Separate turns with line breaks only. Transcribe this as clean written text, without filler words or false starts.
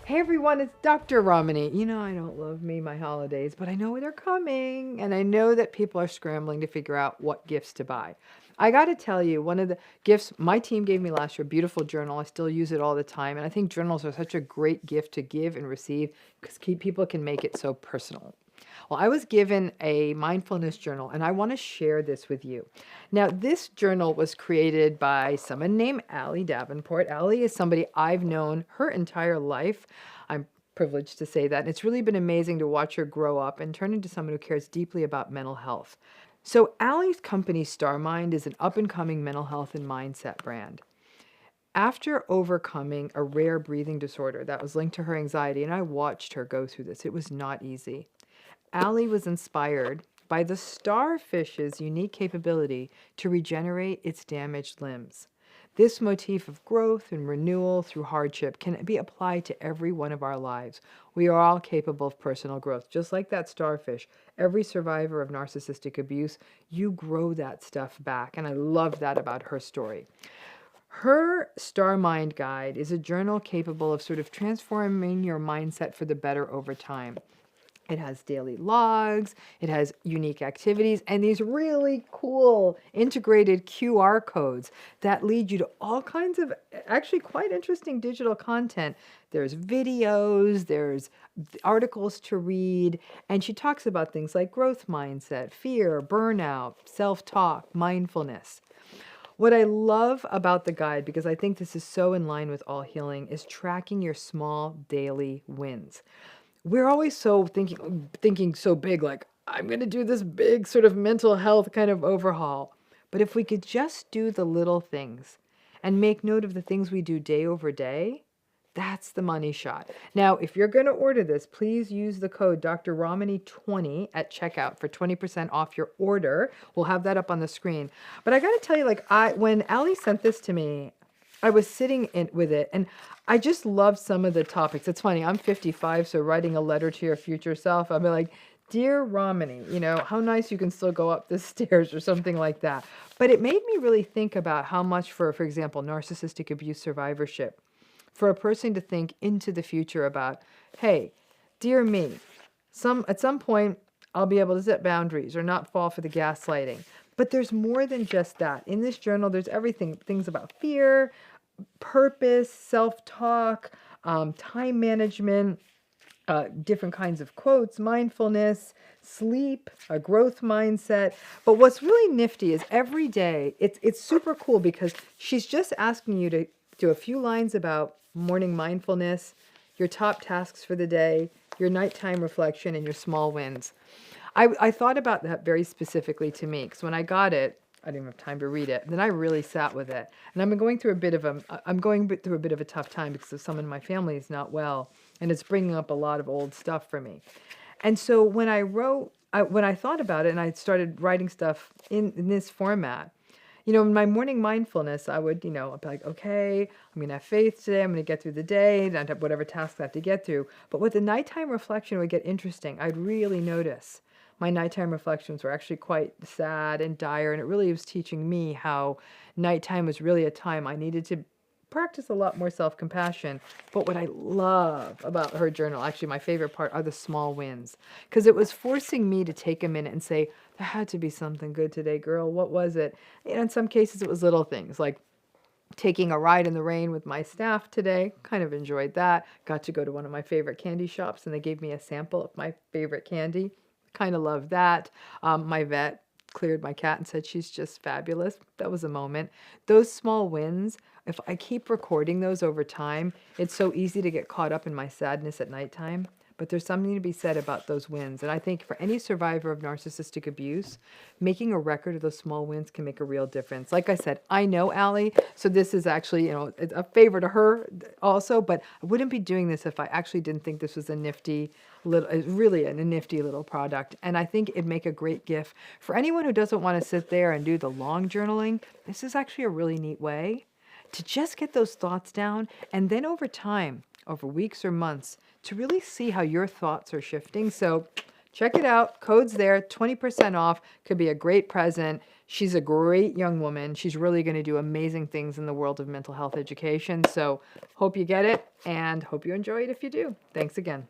Hey everyone, it's Dr. Ramani. You know, I don't love my holidays, but I know they're coming, and I know that people are scrambling to figure out what gifts to buy. I got to tell you, one of the gifts my team gave me last year, a beautiful journal. I still use it all the time, and I think journals are such a great gift to give and receive because people can make it so personal. Well, I was given a mindfulness journal, and I want to share this with you. Now, this journal was created by someone named Allie Davenport. Allie is somebody I've known her entire life. I'm privileged to say that. And it's really been amazing to watch her grow up and turn into someone who cares deeply about mental health. So, Allie's company, StarMind, is an up and coming mental health and mindset brand. After overcoming a rare breathing disorder that was linked to her anxiety, and I watched her go through this, it was not easy. Allie was inspired by the starfish's unique capability to regenerate its damaged limbs. This motif of growth and renewal through hardship can be applied to every one of our lives. We are all capable of personal growth. Just like that starfish, every survivor of narcissistic abuse, you grow that stuff back. And I love that about her story. Her Star Mind Guide is a journal capable of sort of transforming your mindset for the better over time. It has daily logs, it has unique activities, and these really cool integrated QR codes that lead you to all kinds of actually quite interesting digital content. There's videos, there's articles to read, and she talks about things like growth mindset, fear, burnout, self-talk, mindfulness. What I love about the guide, because I think this is so in line with all healing, is tracking your small daily wins. We're always so thinking so big, like, I'm going to do this big sort of mental health kind of overhaul. But if we could just do the little things and make note of the things we do day over day, that's the money shot. Now, if you're going to order this, please use the code Dr. Ramani20 at checkout for 20% off your order. We'll have that up on the screen. But I got to tell you, like, when Allie sent this to me, I was sitting with it, and I just loved some of the topics. It's funny, I'm 55, so writing a letter to your future self, I'll be like, Dear Ramani, you know, how nice you can still go up the stairs or something like that. But it made me really think about how much for example, narcissistic abuse survivorship, for a person to think into the future about, hey, dear me, at some point, I'll be able to set boundaries or not fall for the gaslighting. But there's more than just that. In this journal, there's everything, things about fear, purpose, self-talk, time management, different kinds of quotes, mindfulness, sleep, a growth mindset. But what's really nifty is every day, it's super cool because she's just asking you to do a few lines about morning mindfulness, your top tasks for the day, your nighttime reflection, and your small wins. I thought about that very specifically to me, because when I got it, I didn't have time to read it. Then I really sat with it, and I'm going through a bit of a tough time because someone in my family is not well, and it's bringing up a lot of old stuff for me. And so when I thought about it, and I started writing stuff in this format, you know, in my morning mindfulness, I would, I'd be like, okay, I'm going to have faith today. I'm going to get through the day, and I'd have whatever tasks I have to get through. But with the nighttime reflection, it would get interesting. I'd really notice my nighttime reflections were actually quite sad and dire, and it really was teaching me how nighttime was really a time I needed to practice a lot more self-compassion. But what I love about her journal, actually my favorite part, are the small wins, because it was forcing me to take a minute and say, there had to be something good today, girl. What was it? And in some cases, it was little things like taking a ride in the rain with my staff today. Kind of enjoyed that. Got to go to one of my favorite candy shops, and they gave me a sample of my favorite candy. Kind of love that. My vet cleared my cat and said she's just fabulous. That was a moment. Those small wins, if I keep recording those over time, it's so easy to get caught up in my sadness at nighttime. But there's something to be said about those wins. And I think for any survivor of narcissistic abuse, making a record of those small wins can make a real difference. Like I said, I know Allie, so this is actually, a favor to her also, but I wouldn't be doing this if I actually didn't think this was a nifty little product. And I think it'd make a great gift for anyone who doesn't want to sit there and do the long journaling. This is actually a really neat way to just get those thoughts down, and then over time, over weeks or months, to really see how your thoughts are shifting. So check it out. Code's there, 20% off. Could be a great present. She's a great young woman. She's really going to do amazing things in the world of mental health education. So hope you get it and hope you enjoy it if you do. Thanks again.